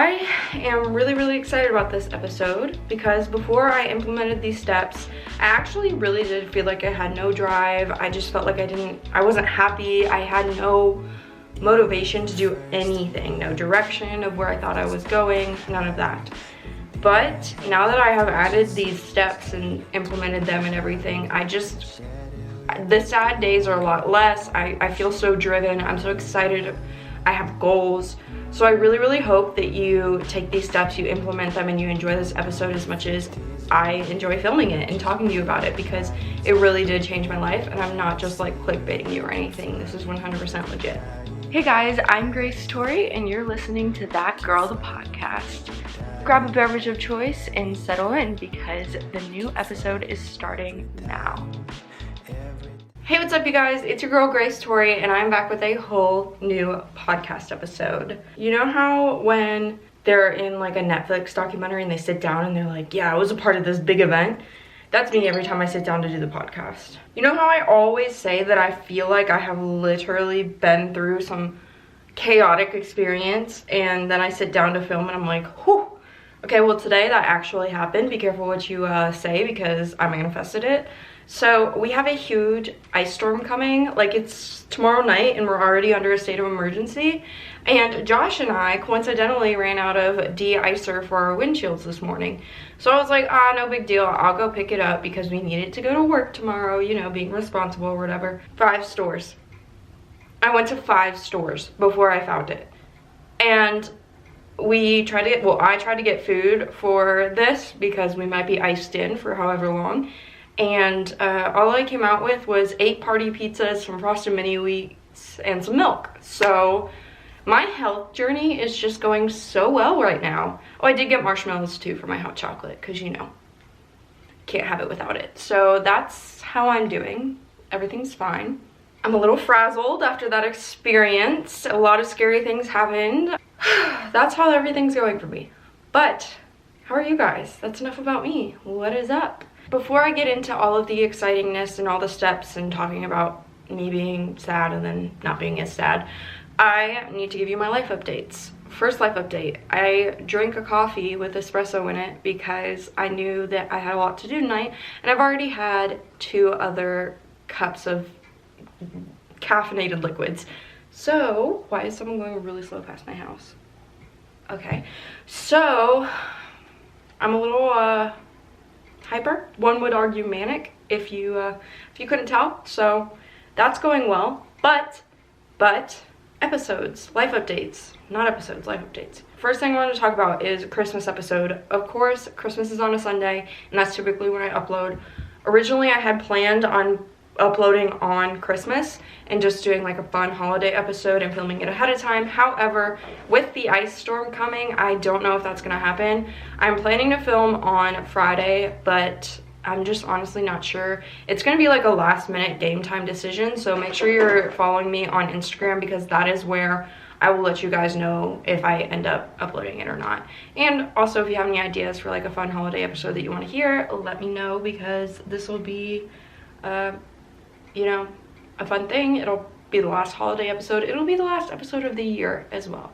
I am really excited about this episode because before I implemented these steps, I actually really did feel like I had no drive. I just felt like I wasn't happy. I had no motivation to do anything, no direction of where I thought I was going, none of that. But now that I have added these steps and implemented them and everything, the sad days are a lot less. I feel so driven. I'm so excited. I have goals. So I really hope that you take these steps, you implement them, and you enjoy this episode as much as I enjoy filming it and talking to you about it, because it really did change my life, and I'm not just like clickbaiting you or anything. This is 100% legit. Hey guys, I'm Grace Torie, and you're listening to That Girl, the podcast. Grab a beverage of choice and settle in because the new episode is starting now. Hey, what's up you guys? It's your girl Grace Torie, and I'm back with a whole new podcast episode. You know how when they're in like a Netflix documentary and they sit down and they're like, yeah, I was a part of this big event? That's me every time I sit down to do the podcast. You know how I always say that I feel like I have literally been through some chaotic experience and then I sit down to film and I'm like, whew. Okay, well today that actually happened. Be careful what you say because I manifested it. So we have a huge ice storm coming. Like, it's tomorrow night and we're already under a state of emergency. And Josh and I coincidentally ran out of de-icer for our windshields this morning. So I was like, no big deal. I'll go pick it up because we needed to go to work tomorrow, you know, being responsible or whatever. 5 stores. I went to 5 stores before I found it. And I tried to get food for this because we might be iced in for however long. And all I came out with was 8 party pizzas, some frosted mini wheats, and some milk. So my health journey is just going so well right now. Oh, I did get marshmallows too for my hot chocolate because, you know, can't have it without it. So that's how I'm doing. Everything's fine. I'm a little frazzled after that experience. A lot of scary things happened. That's how everything's going for me. But how are you guys? That's enough about me. What is up? Before I get into all of the excitingness and all the steps and talking about me being sad and then not being as sad, I need to give you my life updates. First life update, I drank a coffee with espresso in it because I knew that I had a lot to do tonight, and I've already had 2 other cups of caffeinated liquids. So, why is someone going really slow past my house? Okay, so I'm a little hyper. One would argue manic if you couldn't tell. So that's going well. But episodes, life updates, not episodes, life updates. First thing I want to talk about is Christmas episode. Of course, Christmas is on a Sunday, and that's typically when I upload. Originally, I had planned on uploading on Christmas and just doing like a fun holiday episode and filming it ahead of time. However, with the ice storm coming, I don't know if that's gonna happen. I'm planning to film on Friday, but I'm just honestly not sure. It's gonna be like a last minute game time decision, so make sure you're following me on Instagram because that is where I will let you guys know if I end up uploading it or not. And also, if you have any ideas for like a fun holiday episode that you want to hear, let me know because this will be you know, a fun thing. It'll be the last holiday episode. It'll be the last episode of the year as well.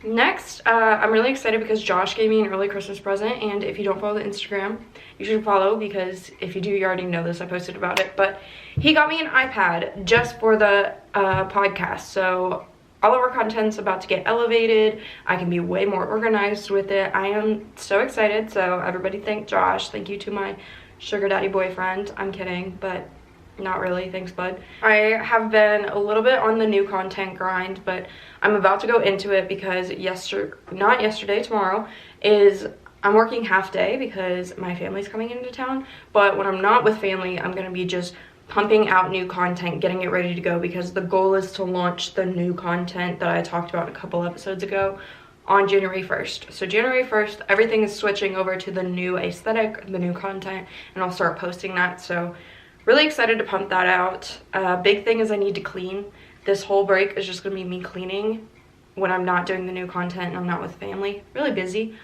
Next, I'm really excited because Josh gave me an early Christmas present, and if you don't follow the Instagram, you should follow because if you do, you already know this. I posted about it, but he got me an iPad just for the podcast. So all of our content's about to get elevated. I can be way more organized with it. I am so excited. So everybody thank Josh. Thank you to my sugar daddy boyfriend. I'm kidding, but not really, thanks bud. I have been a little bit on the new content grind, but I'm about to go into it because tomorrow I'm working half day because my family's coming into town. But when I'm not with family, I'm gonna be just pumping out new content, getting it ready to go because the goal is to launch the new content that I talked about a couple episodes ago on January 1st. So January 1st, everything is switching over to the new aesthetic, the new content, and I'll start posting that. So really excited to pump that out. Big thing is I need to clean. This whole break is just gonna be me cleaning when I'm not doing the new content and I'm not with family. Really busy.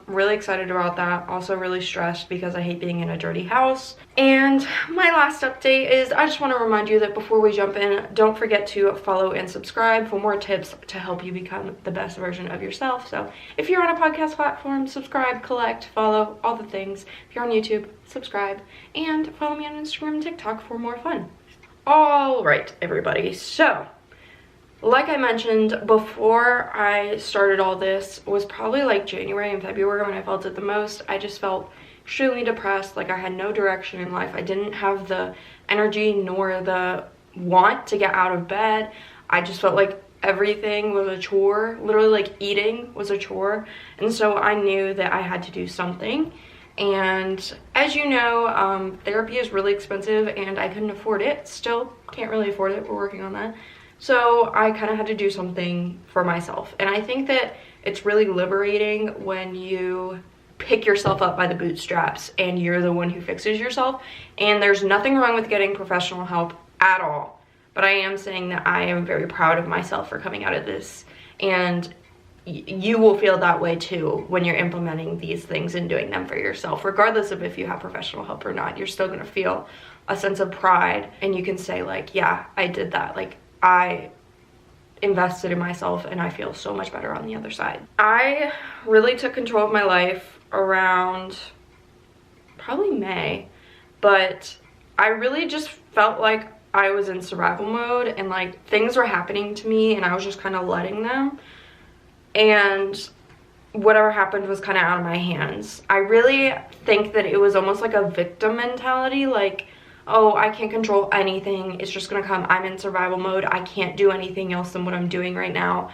Really excited about that. Also really stressed because I hate being in a dirty house. And my last update is I just want to remind you that before we jump in, don't forget to follow and subscribe for more tips to help you become the best version of yourself. So if you're on a podcast platform, subscribe, collect, follow, all the things. If you're on YouTube, subscribe, and follow me on Instagram and TikTok for more fun. All right, everybody. So like I mentioned before I started all this was probably like January and February when I felt it the most. I just felt extremely depressed, like I had no direction in life. I didn't have the energy nor the want to get out of bed. I just felt like everything was a chore. Literally, like eating was a chore. And so I knew that I had to do something. And as you know, therapy is really expensive and I couldn't afford it. Still can't really afford it. We're working on that. So I kind of had to do something for myself. And I think that it's really liberating when you pick yourself up by the bootstraps and you're the one who fixes yourself. And there's nothing wrong with getting professional help at all. But I am saying that I am very proud of myself for coming out of this. And you will feel that way too when you're implementing these things and doing them for yourself. Regardless of if you have professional help or not, you're still going to feel a sense of pride. And you can say like, yeah, I did that. Like, I invested in myself and I feel so much better on the other side. I really took control of my life around probably May, but I really just felt like I was in survival mode and like things were happening to me and I was just kind of letting them, and whatever happened was kind of out of my hands. I really think that it was almost like a victim mentality, like, oh, I can't control anything, it's just gonna come, I'm in survival mode, I can't do anything else than what I'm doing right now.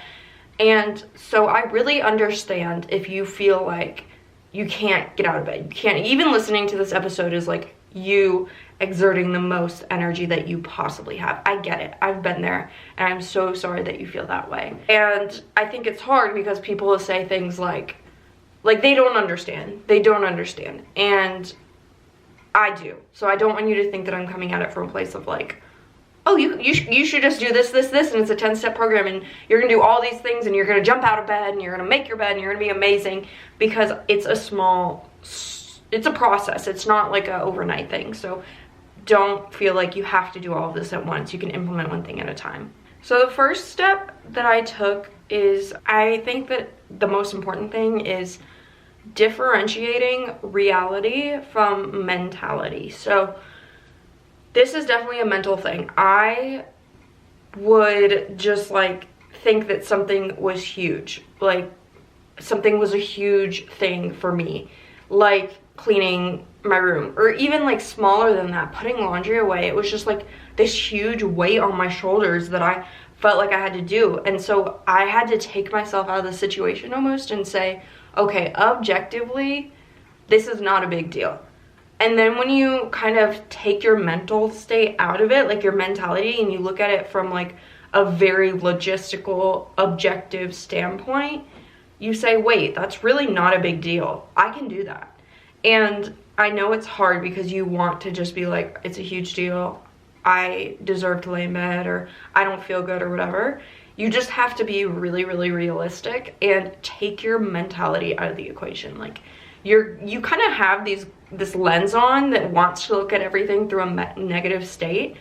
And so I really understand if you feel like you can't get out of bed, you can't, even listening to this episode is like you exerting the most energy that you possibly have. I get it, I've been there, and I'm so sorry that you feel that way. And I think it's hard because people will say things like they don't understand, and I do. So I don't want you to think that I'm coming at it from a place of like, oh, you should just do this, and it's a 10-step program, and you're gonna do all these things, and you're gonna jump out of bed, and you're gonna make your bed, and you're gonna be amazing, because it's a process. It's not like a overnight thing. So don't feel like you have to do all of this at once. You can implement one thing at a time. So the first step that I took is, I think that the most important thing is differentiating reality from mentality. So this is definitely a mental thing. I would just like think that something was huge, like something was a huge thing for me, like cleaning my room, or even like smaller than that, putting laundry away. It was just like this huge weight on my shoulders that I felt like I had to do. And so I had to take myself out of the situation almost and say, okay, objectively, this is not a big deal. And then when you kind of take your mental state out of it, like your mentality, and you look at it from like a very logistical, objective standpoint, you say, wait, that's really not a big deal. I can do that. And I know it's hard because you want to just be like, it's a huge deal, I deserve to lay in bed, or I don't feel good, or whatever. You just have to be really, really realistic and take your mentality out of the equation. Like you kind of have this lens on that wants to look at everything through a negative state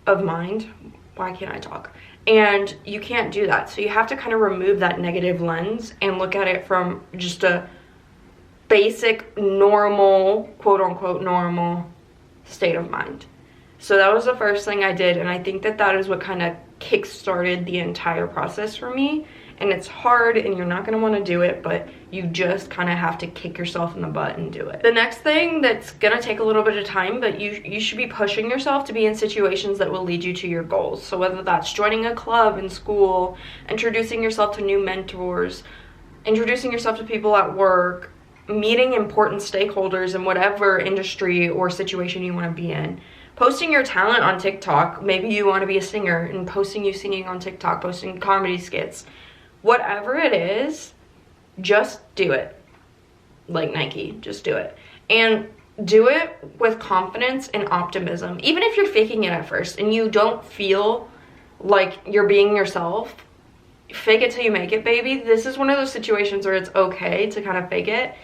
of mind. Why can't I talk? And you can't do that. So you have to kind of remove that negative lens and look at it from just a basic, normal, quote unquote, normal state of mind. So that was the first thing I did, and I think that that is what kind of kick-started the entire process for me. And it's hard, and you're not going to want to do it, but you just kind of have to kick yourself in the butt and do it. The next thing that's going to take a little bit of time, but you should be pushing yourself to be in situations that will lead you to your goals. So whether that's joining a club in school, introducing yourself to new mentors, introducing yourself to people at work, meeting important stakeholders in whatever industry or situation you want to be in, posting your talent on TikTok. Maybe you want to be a singer and posting you singing on TikTok, posting comedy skits. Whatever it is, just do it. Like Nike, just do it. And do it with confidence and optimism. Even if you're faking it at first and you don't feel like you're being yourself, fake it till you make it, baby. This is one of those situations where it's okay to kind of fake it.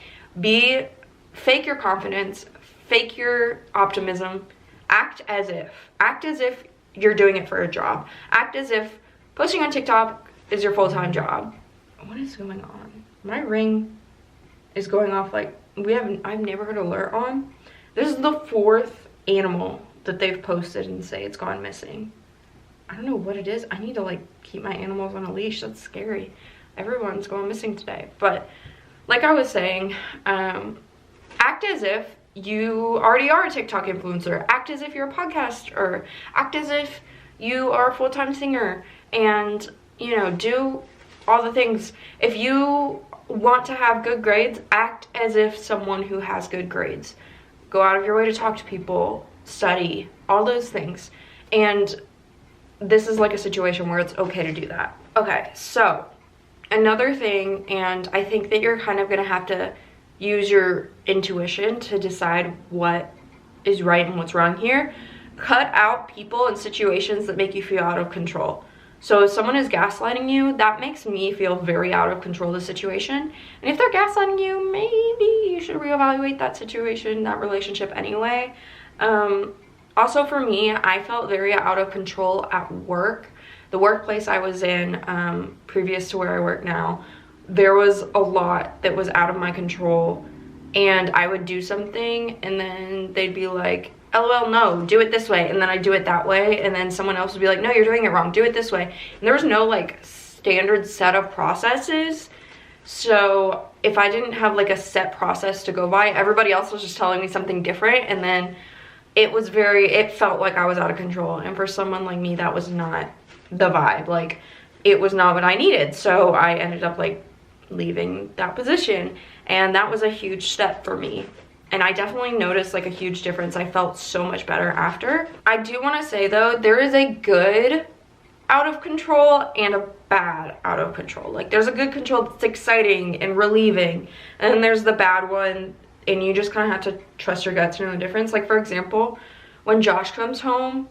Fake your confidence, fake your optimism, act as if you're doing it for a job. Act as if posting on TikTok is your full-time job. What is going on? My ring is going off like I've never heard alert on. This is the 4th animal that they've posted and say it's gone missing. I don't know what it is. I need to like keep my animals on a leash. That's scary. Everyone's going missing today. But like I was saying, act as if you already are a TikTok influencer. Act as if you're a podcaster. Act as if you are a full-time singer, and you know, do all the things. If you want to have good grades, act as if someone who has good grades. Go out of your way to talk to people, study, all those things. And this is like a situation where it's okay to do that. Okay, so another thing, and I think that you're kind of gonna have to use your intuition to decide what is right and what's wrong here. Cut out people and situations that make you feel out of control. So if someone is gaslighting you, that makes me feel very out of control of the situation. And if they're gaslighting you, maybe you should reevaluate that situation, that relationship anyway. Also for me, I felt very out of control at work. The workplace I was in, previous to where I work now, there was a lot that was out of my control, and I would do something and then they'd be like, LOL, no, do it this way, and then I do it that way, and then someone else would be like, no, you're doing it wrong, do it this way. And there was no like standard set of processes. So if I didn't have like a set process to go by, everybody else was just telling me something different, and then it felt like I was out of control. And for someone like me, that was not the vibe. Like, it was not what I needed. So I ended up like leaving that position, and that was a huge step for me. And I definitely noticed like a huge difference. I felt so much better after. I do want to say though, there is a good out of control and a bad out of control. Like, there's a good control that's exciting and relieving, and then there's the bad one, and you just kind of have to trust your gut to know the difference. Like, for example, when Josh comes home,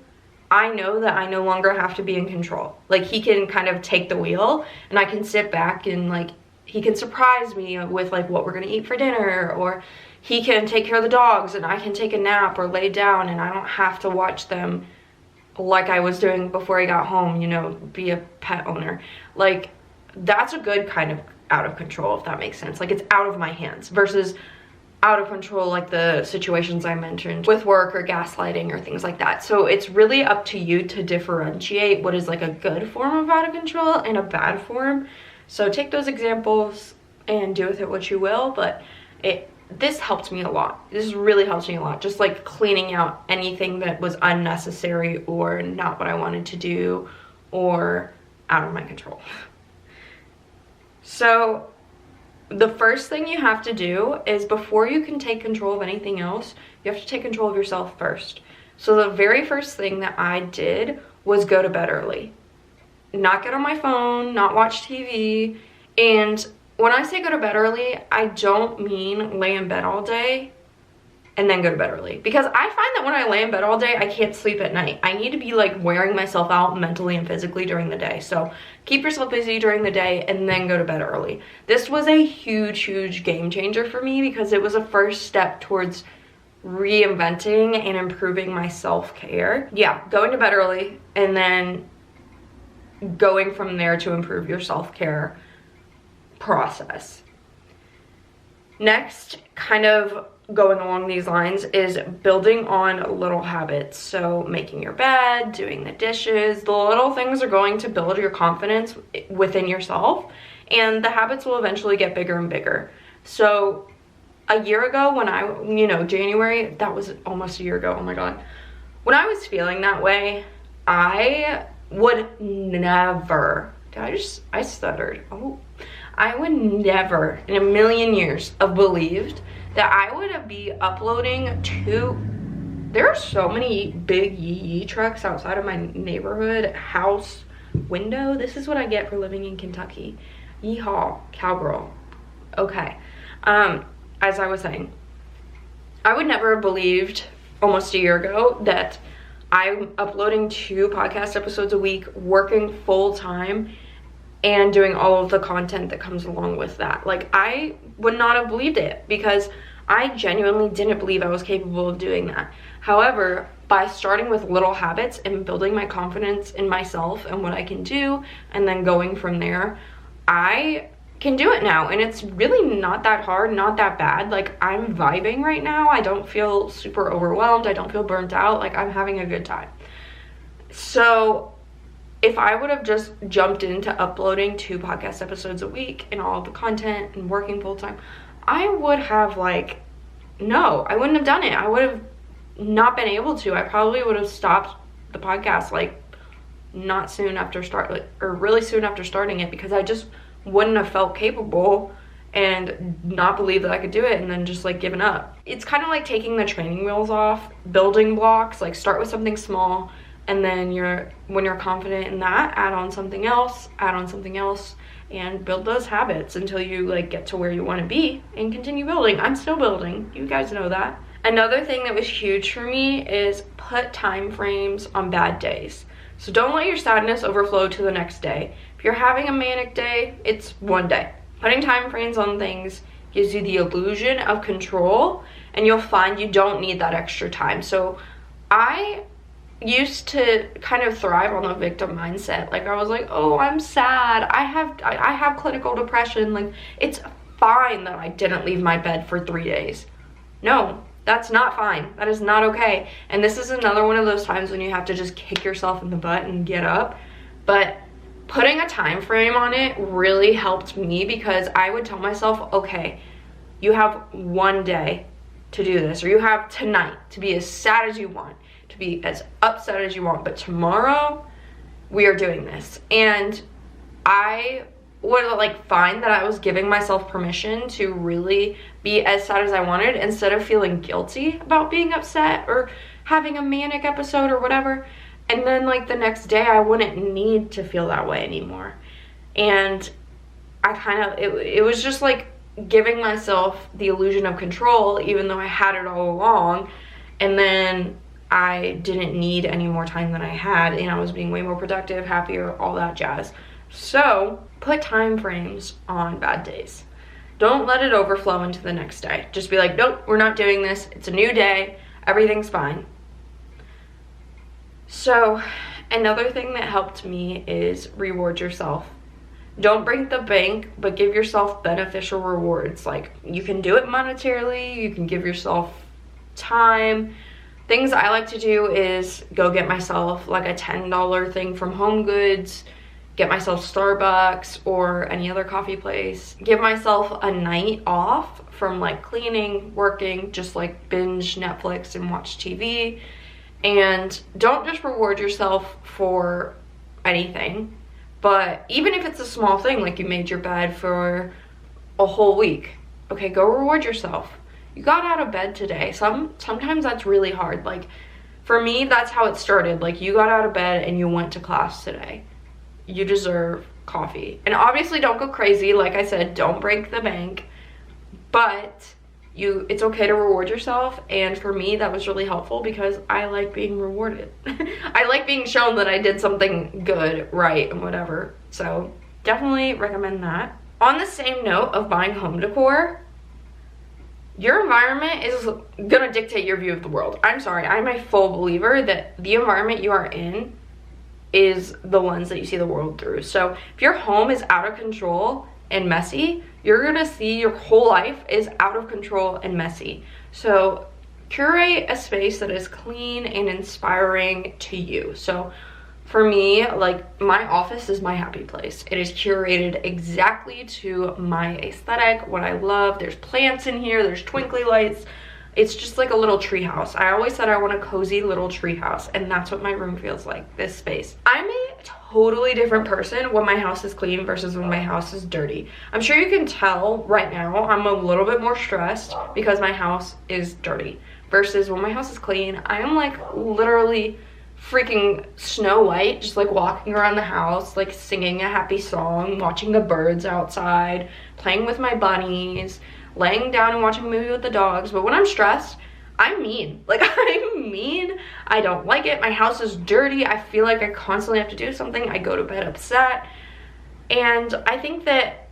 I know that I no longer have to be in control. Like, he can kind of take the wheel, and I can sit back and like, he can surprise me with like what we're gonna eat for dinner, or he can take care of the dogs and I can take a nap or lay down, and I don't have to watch them like I was doing before I got home, you know, be a pet owner. Like, that's a good kind of out of control, if that makes sense. Like, it's out of my hands versus out of control like the situations I mentioned with work or gaslighting or things like that. So it's really up to you to differentiate what is like a good form of out of control and a bad form. So take those examples and do with it what you will, but this helped me a lot. This really helped me a lot. Just like cleaning out anything that was unnecessary or not what I wanted to do or out of my control. So the first thing you have to do is, before you can take control of anything else, you have to take control of yourself first. So the very first thing that I did was go to bed early. Not get on my phone, not watch TV. And when I say go to bed early, I don't mean lay in bed all day and then go to bed early. Because I find that when I lay in bed all day, I can't sleep at night. I need to be like wearing myself out mentally and physically during the day. So keep yourself busy during the day and then go to bed early. This was a huge, huge game changer for me, because it was a first step towards reinventing and improving my self-care. Yeah, going to bed early and then going from there to improve your self-care process. Next, kind of going along these lines, is building on little habits. So making your bed, doing the dishes, the little things are going to build your confidence within yourself, and the habits will eventually get bigger and bigger. So a year ago when January, that was almost a year ago, oh my god, when I was feeling that way, I would never, I stuttered, I would never in a million years have believed that I would be uploading there are so many big yee trucks outside of my neighborhood house window. This is what I get for living in Kentucky. Yeehaw, cowgirl. Okay, as I was saying, I would never have believed almost a year ago that I'm uploading 2 podcast episodes a week, working full time, and doing all of the content that comes along with that. Like, I would not have believed it because I genuinely didn't believe I was capable of doing that. However, by starting with little habits and building my confidence in myself and what I can do, and then going from there, I can do it now. And it's really not that hard, not that bad. Like, I'm vibing right now. I don't feel super overwhelmed. I don't feel burnt out. Like, I'm having a good time. So if I would have just jumped into uploading 2 podcast episodes a week and all the content and working full time, I would have no, I wouldn't have done it. I would have not been able to. I probably would have stopped the podcast not soon after really soon after starting it, because I just wouldn't have felt capable and not believe that I could do it, and then just given up. It's kind of like taking the training wheels off, building blocks. Like, start with something small, and then when you're confident in that, add on something else, and build those habits until you get to where you want to be and continue building. I'm still building. You guys know that. Another thing that was huge for me is put time frames on bad days. So don't let your sadness overflow to the next day. If you're having a manic day, it's one day. Putting time frames on things gives you the illusion of control, and you'll find you don't need that extra time. So I used to kind of thrive on the victim mindset. I was like, oh, I'm sad, I have clinical depression, it's fine that I didn't leave my bed for 3 days. No, that's not fine. That is not okay. And this is another one of those times when you have to just kick yourself in the butt and get up. But putting a time frame on it really helped me, because I would tell myself, okay, you have 1 day to do this, or you have tonight to be as sad as you want, to be as upset as you want, but tomorrow we are doing this. And I would find that I was giving myself permission to really be as sad as I wanted, instead of feeling guilty about being upset or having a manic episode or whatever. And then the next day I wouldn't need to feel that way anymore. And I it was just giving myself the illusion of control, even though I had it all along. And then I didn't need any more time than I had, and I was being way more productive, happier, all that jazz. So put time frames on bad days. Don't let it overflow into the next day. Just be like, nope, we're not doing this. It's a new day. Everything's fine. So another thing that helped me is reward yourself. Don't break the bank, but give yourself beneficial rewards. You can do it monetarily. You can give yourself time. Things I like to do is go get myself a $10 thing from Home Goods, get myself Starbucks or any other coffee place, give myself a night off from cleaning, working, just binge Netflix and watch TV. And don't just reward yourself for anything, but even if it's a small thing, you made your bed for a whole week, okay, go reward yourself. You got out of bed today. Sometimes that's really hard. For me, that's how it started. You got out of bed and you went to class today. You deserve coffee. And obviously don't go crazy. Like I said, don't break the bank, but it's okay to reward yourself. And for me, that was really helpful because I like being rewarded. I like being shown that I did something good, right, and whatever. So definitely recommend that. On the same note of buying home decor, your environment is gonna dictate your view of the world. I'm sorry, I'm a full believer that the environment you are in is the lens that you see the world through. So if your home is out of control and messy, you're gonna see your whole life is out of control and messy. So curate a space that is clean and inspiring to you. So for me, my office is my happy place. It is curated exactly to my aesthetic, what I love. There's plants in here, there's twinkly lights. It's just like a little tree house. I always said I want a cozy little tree house, and that's what my room feels like, this space. I'm a totally different person when my house is clean versus when my house is dirty. I'm sure you can tell right now I'm a little bit more stressed because my house is dirty versus when my house is clean. I am literally freaking Snow White, just walking around the house, singing a happy song, watching the birds outside, playing with my bunnies, laying down and watching a movie with the dogs. But when I'm stressed, I'm mean. I'm mean. I don't like it. My house is dirty. I feel like I constantly have to do something. I go to bed upset. And I think that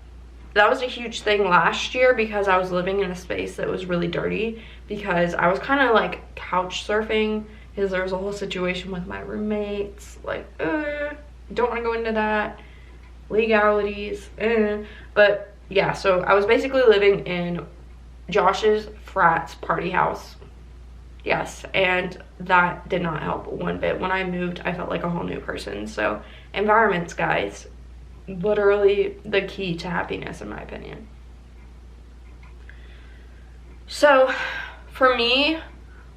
was a huge thing last year because I was living in a space that was really dirty, because I was kind of like couch surfing, because there was a whole situation with my roommates. Like, don't want to go into that. Legalities. But yeah, so I was basically living in Josh's frat's party house. Yes, and that did not help one bit. When I moved, I felt like a whole new person. So environments, guys, literally the key to happiness, in my opinion. So for me,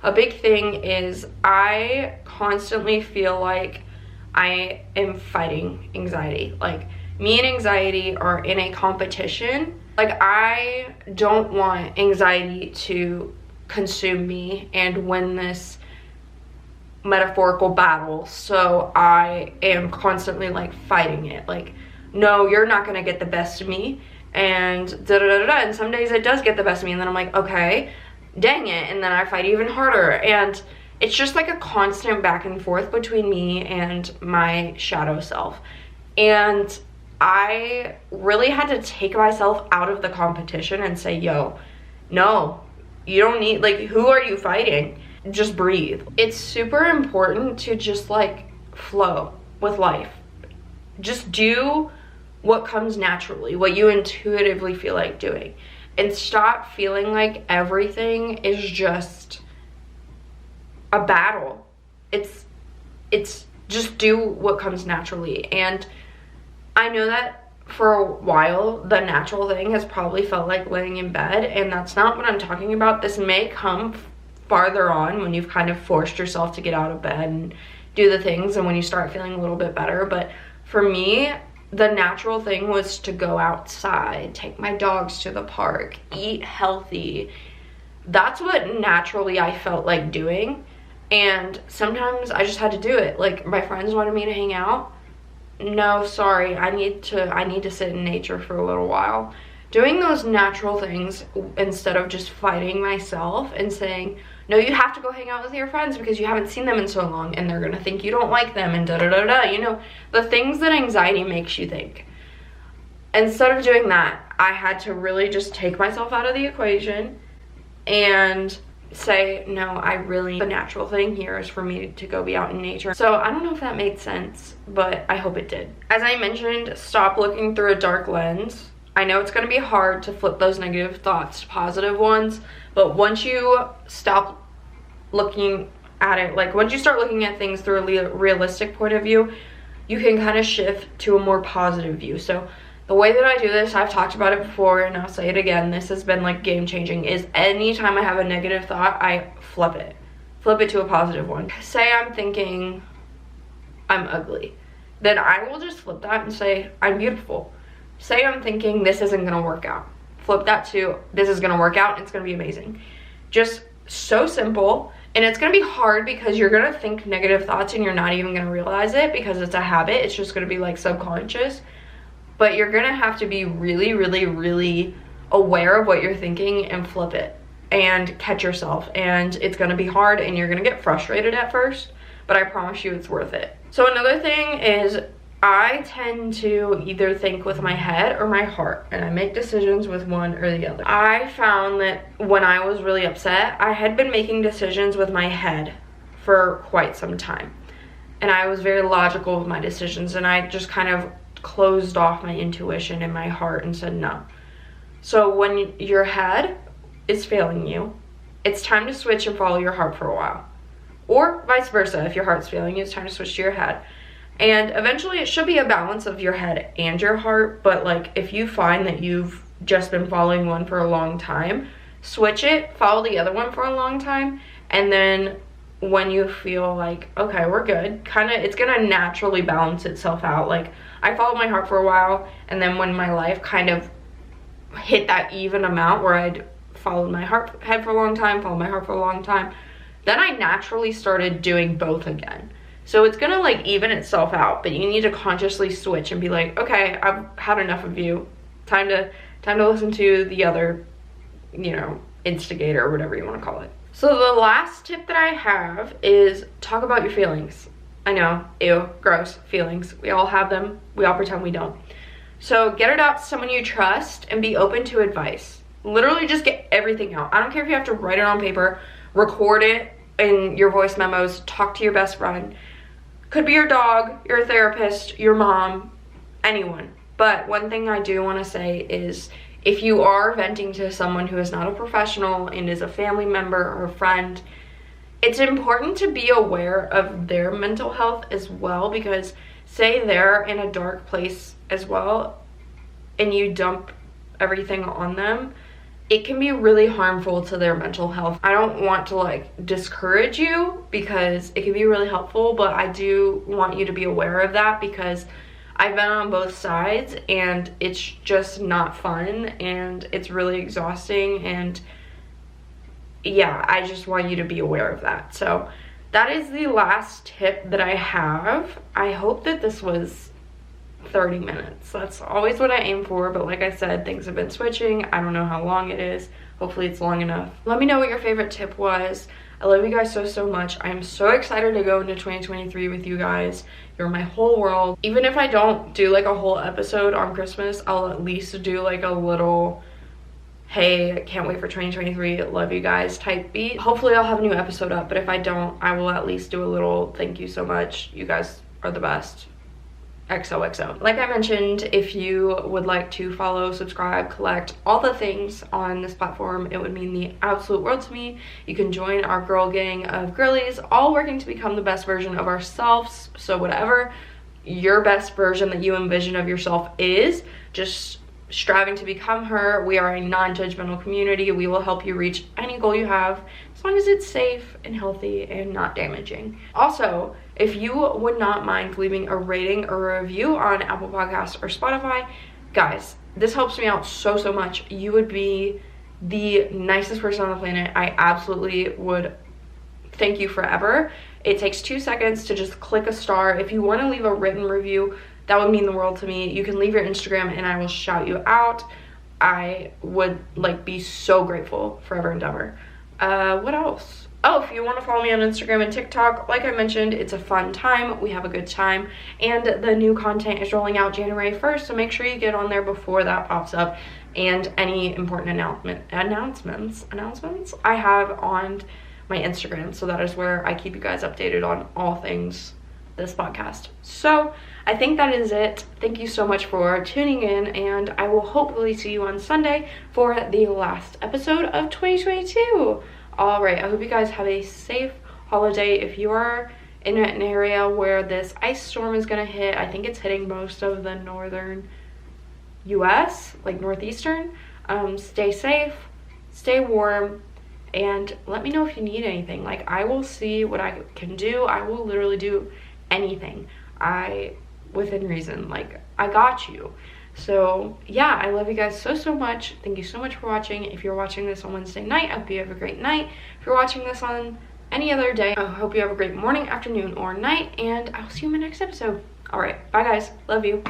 a big thing is I constantly feel like I am fighting anxiety. Like, me and anxiety are in a competition. Like, I don't want anxiety to consume me and win this metaphorical battle, so I am constantly like fighting it. Like, no, you're not gonna get the best of me, and and some days it does get the best of me, and then I'm like, okay, dang it, and then I fight even harder. And it's just like a constant back and forth between me and my shadow self. And I really had to take myself out of the competition and say, yo, no, you don't need, like, who are you fighting? Just breathe. It's super important to just like flow with life. Just do what comes naturally, what you intuitively feel like doing, and stop feeling like everything is just a battle. It's just do what comes naturally. And I know that for a while the natural thing has probably felt like laying in bed, and that's not what I'm talking about. This may come farther on when you've kind of forced yourself to get out of bed and do the things, and when you start feeling a little bit better. But for me, the natural thing was to go outside, take my dogs to the park, eat healthy. That's what naturally I felt like doing. And sometimes I just had to do it. Like, my friends wanted me to hang out. No, sorry, I need to sit in nature for a little while. Doing those natural things instead of just fighting myself and saying, no, you have to go hang out with your friends because you haven't seen them in so long and they're gonna think you don't like them and da-da-da-da. You know, the things that anxiety makes you think. Instead of doing that, I had to really just take myself out of the equation and say, no, the natural thing here is for me to go be out in nature. So I don't know if that made sense, but I hope it did. As I mentioned, stop looking through a dark lens. I know it's going to be hard to flip those negative thoughts to positive ones, but once you stop looking at it, like once you start looking at things through a realistic point of view, you can kind of shift to a more positive view. So the way that I do this, I've talked about it before and I'll say it again, this has been like game changing, is anytime I have a negative thought, I flip it to a positive one. Say I'm thinking I'm ugly, then I will just flip that and say I'm beautiful. Say I'm thinking this isn't gonna work out, flip that to this is gonna work out and it's gonna be amazing. Just so simple. And it's gonna be hard because you're gonna think negative thoughts and you're not even gonna realize it because it's a habit. It's just gonna be like subconscious. But you're gonna have to be really, really, really aware of what you're thinking and flip it and catch yourself. And it's gonna be hard and you're gonna get frustrated at first, but I promise you it's worth it. So another thing is I tend to either think with my head or my heart, and I make decisions with one or the other. I found that when I was really upset, I had been making decisions with my head for quite some time. And I was very logical with my decisions, and I just kind of closed off my intuition and my heart and said no. So when your head is failing you, it's time to switch and follow your heart for a while. Or vice versa, if your heart's failing you, it's time to switch to your head. And eventually it should be a balance of your head and your heart, but like if you find that you've just been following one for a long time, switch it, follow the other one for a long time, and then when you feel like, okay, we're good, it's gonna naturally balance itself out. Like, I followed my heart for a while, and then when my life kind of hit that even amount where I'd followed my head for a long time, followed my heart for a long time, then I naturally started doing both again. So it's gonna like even itself out, but you need to consciously switch and be like, okay, I've had enough of you. Time to listen to the other, you know, instigator or whatever you want to call it. So the last tip that I have is talk about your feelings. I know, ew, gross, feelings. We all have them. We all pretend we don't. So get it out to someone you trust and be open to advice. Literally just get everything out. I don't care if you have to write it on paper, record it in your voice memos, talk to your best friend. Could be your dog, your therapist, your mom, anyone. But one thing I do want to say is if you are venting to someone who is not a professional and is a family member or a friend, it's important to be aware of their mental health as well, because say they're in a dark place as well and you dump everything on them, it can be really harmful to their mental health. I don't want to like discourage you because it can be really helpful, but I do want you to be aware of that because I've been on both sides and it's just not fun and it's really exhausting, and yeah, I just want you to be aware of that. So that is the last tip that I have. I hope that this was 30 minutes. That's always what I aim for, but like I said, things have been switching. I don't know how long it is. Hopefully it's long enough. Let me know what your favorite tip was. I love you guys so much. I'm so excited to go into 2023 with you guys. You're my whole world. Even if I don't do like a whole episode on Christmas, I'll at least do like a little hey, can't wait for 2023, love you guys type beat. Hopefully I'll have a new episode up, but if I don't, I will at least do a little thank you so much. You guys are the best. XOXO. Like I mentioned, if you would like to follow, subscribe, collect all the things on this platform, it would mean the absolute world to me. You can join our girl gang of girlies, all working to become the best version of ourselves. So whatever your best version that you envision of yourself is, just striving to become her. We are a non-judgmental community. We will help you reach any goal you have as long as it's safe and healthy and not damaging. Also, if you would not mind leaving a rating or a review on Apple Podcasts or Spotify, guys, this helps me out so much. You would be the nicest person on the planet. I absolutely would thank you forever. It takes 2 seconds to just click a star. If you want to leave a written review, that would mean the world to me. You can leave your Instagram and I will shout you out. I would like be so grateful, forever and ever. What else? Oh, if you want to follow me on Instagram and TikTok, like I mentioned, it's a fun time. We have a good time. And the new content is rolling out January 1st, so make sure you get on there before that pops up. And any important announcements I have on my Instagram. So that is where I keep you guys updated on all things this podcast. So I think that is it. Thank you so much for tuning in, and I will hopefully see you on Sunday for the last episode of 2022. All right, I hope you guys have a safe holiday. If you are in an area where this ice storm is gonna hit, I think it's hitting most of the northern US, like northeastern. Stay safe, stay warm, and let me know if you need anything. Like, I will see what I can do. I will literally do anything within reason. Like, I got you. So yeah, I love you guys so much. Thank you so much for watching. If you're watching this on Wednesday night, I hope you have a great night. If you're watching this on any other day, I hope you have a great morning, afternoon, or night, and I'll see you in my next episode. All right, bye guys, love you.